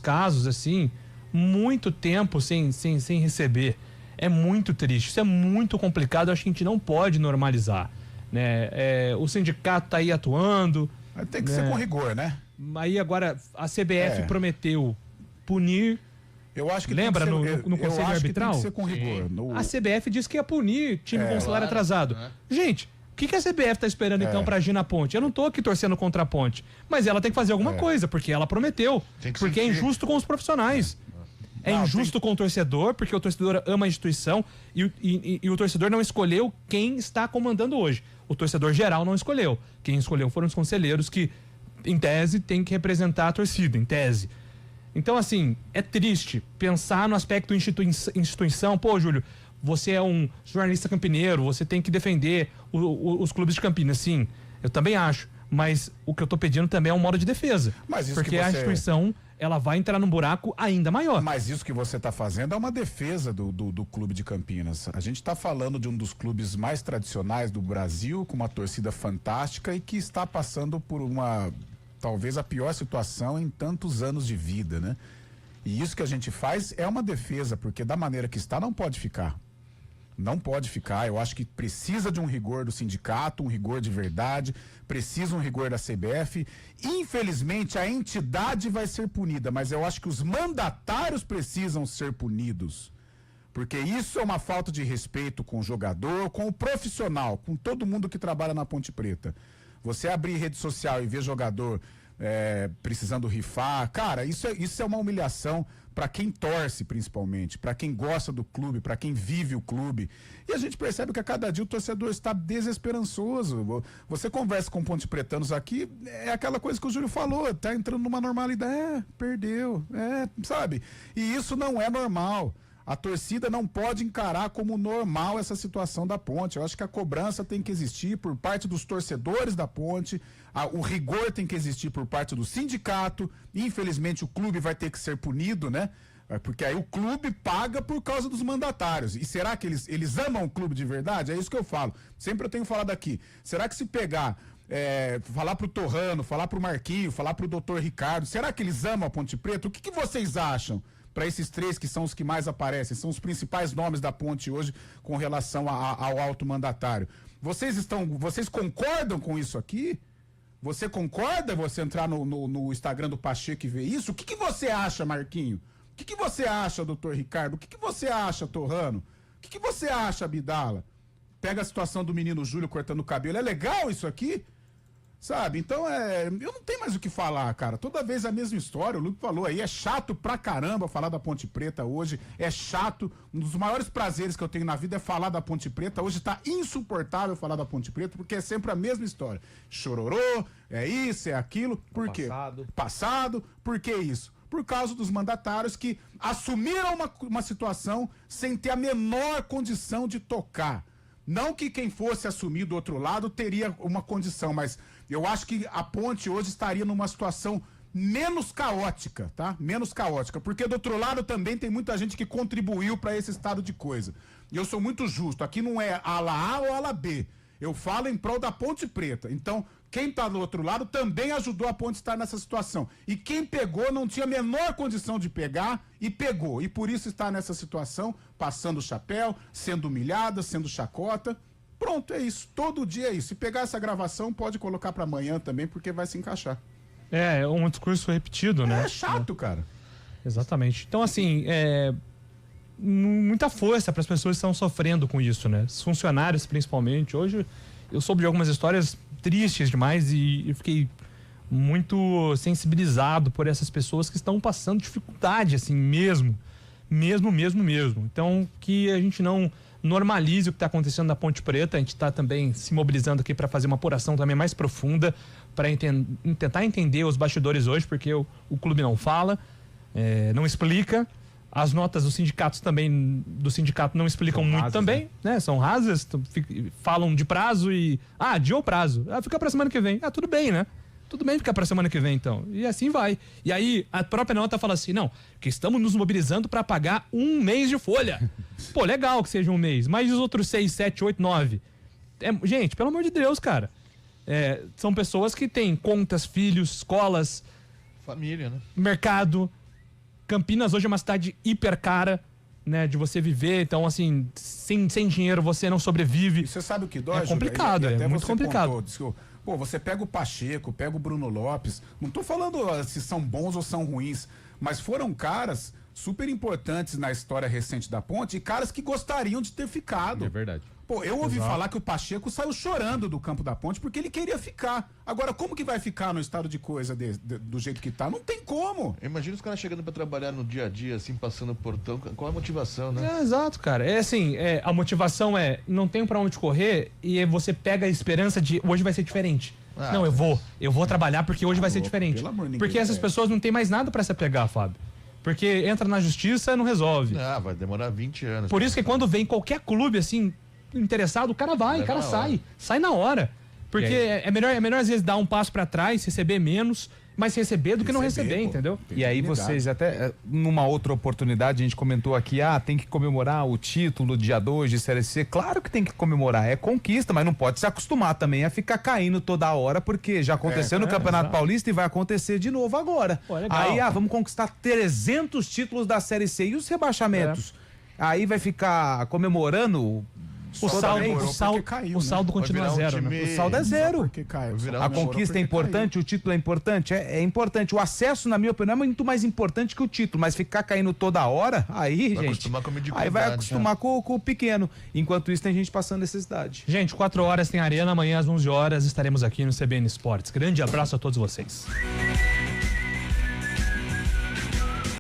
casos, assim, muito tempo sem receber. É muito triste, isso é muito complicado, eu acho que a gente não pode normalizar, né? O sindicato tá aí atuando. Tem que ser com rigor, né? Aí agora a CBF prometeu punir. Eu acho que lembra tem que ser, no Conselho Arbitral? Tem que ser com rigor. A CBF disse que ia punir time com salário atrasado. Gente, o que a CBF tá esperando então pra agir na Ponte? Eu não tô aqui torcendo contra a Ponte, mas ela tem que fazer alguma coisa, porque ela prometeu. Porque é injusto com os profissionais. É injusto com o torcedor, porque o torcedor ama a instituição e o torcedor não escolheu quem está comandando hoje. O torcedor geral não escolheu. Quem escolheu foram os conselheiros que, em tese, tem que representar a torcida, em tese. Então, assim, é triste pensar no aspecto instituição. Pô, Júlio, você é um jornalista campineiro, você tem que defender os clubes de Campinas. Sim, eu também acho. Mas o que eu tô pedindo também é um modo de defesa. Porque a instituição, ela vai entrar num buraco ainda maior. Mas isso que você está fazendo é uma defesa do clube de Campinas. A gente está falando de um dos clubes mais tradicionais do Brasil, com uma torcida fantástica e que está passando por talvez a pior situação em tantos anos de vida, né? E isso que a gente faz é uma defesa, porque da maneira que está não pode ficar. Não pode ficar, eu acho que precisa de um rigor do sindicato, um rigor de verdade, precisa um rigor da CBF. Infelizmente a entidade vai ser punida, mas eu acho que os mandatários precisam ser punidos. Porque isso é uma falta de respeito com o jogador, com o profissional, com todo mundo que trabalha na Ponte Preta. Você abrir rede social e ver jogador precisando rifar, cara, isso é uma humilhação para quem torce, principalmente, para quem gosta do clube, para quem vive o clube. E a gente percebe que a cada dia o torcedor está desesperançoso. Você conversa com ponte pretanos aqui, é aquela coisa que o Júlio falou, tá entrando numa normalidade, perdeu, sabe? E isso não é normal. A torcida não pode encarar como normal essa situação da Ponte. Eu acho que a cobrança tem que existir por parte dos torcedores da Ponte, o rigor tem que existir por parte do sindicato. Infelizmente o clube vai ter que ser punido, né? Porque aí o clube paga por causa dos mandatários. E será que eles amam o clube de verdade? É isso que eu falo. Sempre eu tenho falado aqui. Será que se pegar, falar pro Torrano, falar pro Marquinho, falar pro doutor Ricardo, será que eles amam a Ponte Preta? O que vocês acham? Para esses três que são os que mais aparecem, são os principais nomes da Ponte hoje com relação ao alto mandatário. Vocês concordam com isso aqui? Você concorda você entrar no Instagram do Pacheco e ver isso? O que você acha, Marquinho? O que você acha, doutor Ricardo? O que você acha, Torrano? O que você acha, Abdala? Pega a situação do menino Júlio cortando o cabelo. É legal isso aqui? Sabe? Então, eu não tenho mais o que falar, cara. Toda vez a mesma história, o Luke falou aí, é chato pra caramba falar da Ponte Preta hoje, é chato. Um dos maiores prazeres que eu tenho na vida é falar da Ponte Preta. Hoje tá insuportável falar da Ponte Preta, porque é sempre a mesma história. Chororô, é isso, é aquilo. Por quê? Passado. Por que isso? Por causa dos mandatários que assumiram uma situação sem ter a menor condição de tocar. Não que quem fosse assumir do outro lado teria uma condição, mas eu acho que a Ponte hoje estaria numa situação menos caótica, tá? Menos caótica, porque do outro lado também tem muita gente que contribuiu para esse estado de coisa. E eu sou muito justo, aqui não é ala A ou ala B. Eu falo em prol da Ponte Preta. Então, quem tá do outro lado também ajudou a Ponte a estar nessa situação. E quem pegou não tinha a menor condição de pegar e pegou. E por isso está nessa situação, passando o chapéu, sendo humilhada, sendo chacota. Pronto, é isso. Todo dia é isso. Se pegar essa gravação, pode colocar para amanhã também, porque vai se encaixar. É um discurso repetido, né? É chato, cara. Exatamente. Então, assim, muita força para as pessoas que estão sofrendo com isso, né? Os funcionários, principalmente. Hoje, eu soube de algumas histórias tristes demais e eu fiquei muito sensibilizado por essas pessoas que estão passando dificuldade, assim, mesmo. Então, que a gente não normalize o que está acontecendo na Ponte Preta. A gente está também se mobilizando aqui para fazer uma apuração também mais profunda, para tentar entender os bastidores hoje, porque o clube não fala, não explica. As notas do sindicato não explicam muito rasas, também, né? São rasas, falam de prazo e... adiou o prazo. Fica pra semana que vem. Tudo bem, né? Tudo bem ficar pra semana que vem, então. E assim vai. E aí, a própria nota fala assim, não, que estamos nos mobilizando pra pagar 1 mês de folha. Pô, legal que seja 1 mês, mas os outros 6, 7, 8, 9? Gente, pelo amor de Deus, cara. São pessoas que têm contas, filhos, escolas... Família, né? Mercado... Campinas hoje é uma cidade hiper cara, né, de você viver, então assim, sem dinheiro você não sobrevive. E você sabe o que dói, É complicado, Júlio? é muito complicado. Pô, você pega o Pacheco, pega o Bruno Lopes, não tô falando se são bons ou são ruins, mas foram caras super importantes na história recente da Ponte e caras que gostariam de ter ficado. É verdade. Pô, eu ouvi falar que o Pacheco saiu chorando do campo da Ponte porque ele queria ficar. Agora, como que vai ficar no estado de coisa do jeito que tá? Não tem como. Imagina os caras chegando pra trabalhar no dia a dia, assim, passando o portão. Qual a motivação, né? É, exato, cara. É assim, a motivação é, não tenho pra onde correr e aí você pega a esperança de hoje vai ser diferente. Não, eu vou trabalhar porque hoje vai ser diferente. Pelo amor, ninguém Porque essas pessoas não têm mais nada pra se apegar, Fábio. Porque entra na justiça e não resolve. Vai demorar 20 anos. Por isso que quando vem qualquer clube assim interessado, o cara vai, o cara sai na hora. Porque é melhor às vezes dar um passo pra trás, receber menos, mas receber do que não receber, entendeu? E aí vocês até, numa outra oportunidade, a gente comentou aqui, tem que comemorar o título dia 2 de Série C. Claro que tem que comemorar, é conquista, mas não pode se acostumar também a ficar caindo toda hora, porque já aconteceu no Campeonato Paulista e vai acontecer de novo agora. Pô, legal. Aí, vamos conquistar 300 títulos da Série C e os rebaixamentos. Aí vai ficar comemorando... O saldo continua zero, né? O saldo é zero. Porque caiu. A conquista é importante, o título é importante, é importante. O acesso, na minha opinião, é muito mais importante que o título, mas ficar caindo toda hora, aí, Vai gente, acostumar com a mediocridade, aí vai acostumar com o pequeno. Enquanto isso, tem gente passando necessidade. Gente, 4 horas tem Arena, amanhã às 11 horas estaremos aqui no CBN Esportes. Grande abraço a todos vocês.